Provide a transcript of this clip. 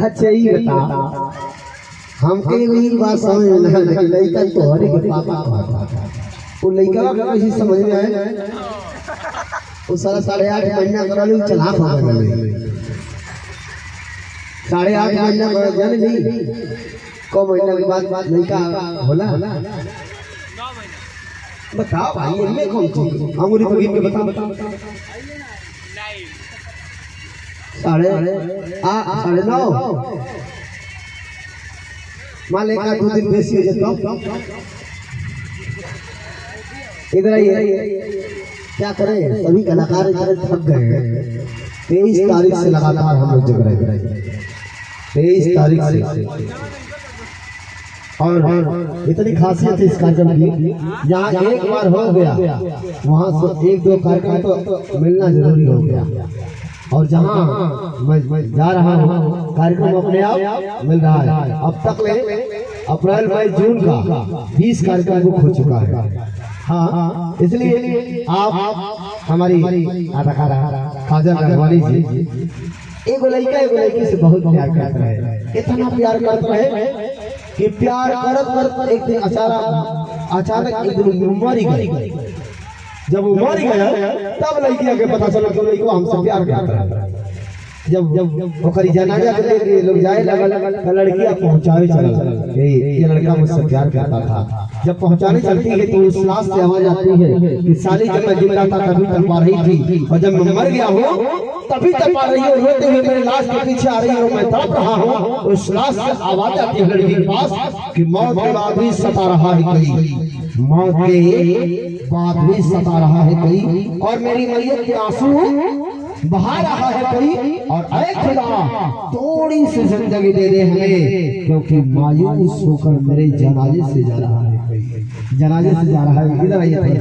अच्छा ही बता, हमके वही बात समझ में ना लगी। लड़का तोहरे के पापा कहता, वो लड़का का कैसे समझ में आए? वो सारा 8.5 महीना करल चला भाग गए। 8.5 महीना कर जाने नहीं को महीना के बाद लड़का होला। बताओ भाई, इनमें कौन चीज अंगूरी तो गिन के बताओ। 9.5 मान ले का 2 दिन बेसी हो जाता। इधर आइए, क्या करें, सभी कलाकार इधर थक गए हैं। 23 तारीख से लगातार हम लोग जग रहे हैं, 23 तारीख से। और इतनी खासियत है इस कार्यक्रम की, जहाँ एक बार हो गया वहाँ से 1-2 कार्यक्रम तो मिलना जरूरी हो गया। और जहाँ मैं जा रहा हूँ कार्यक्रम अपने आप मिल रहा है। अब तक ले अप्रैल मई जून का 20 कार्यक्रम बुक हो चुका है। हाँ, इसलिए आप हमारी अदाकारा काजल राघवानी जी एक लड़की से बहुत प्यार करते रहे, इतना प्यार करते रहे कि प्यार करत एक दिन अचानक एक दिन मर गई। जब वो मर गया तब लड़किया के पता चला कि लड़का हमसे प्यार करता है। जब ओकरी जनाजा के लेके लोग जाए लगल, लड़कियां पहुंचावे चला, ये लड़का मुझसे प्यार करता था। जब पहुंचाने चलती है तो उस लाश से आवाज आती है कि साली जब मैं जिंदा था तभी तड़पा रही थी, और जब मैं मर गया हूँ तभी तड़पा रही हो, रोते हुए मेरे लाश के पीछे आ रही हो, मैं तड़प रहा हूँ। उस लाश से आवाज आती है लड़की के पास कि मौत के बाद भी सता रहा है कोई, मौत के बाद भी सता रहा है कोई, और मेरी मैयत के आंसू बहा रहा है कोई, और ऐ खुदा थोड़ी सी जिंदगी दे दे हमें, क्योंकि मायूस होकर मेरे जनाजे से जा रहा है कोई, जनाजे से जा रहा है। इधर आइए।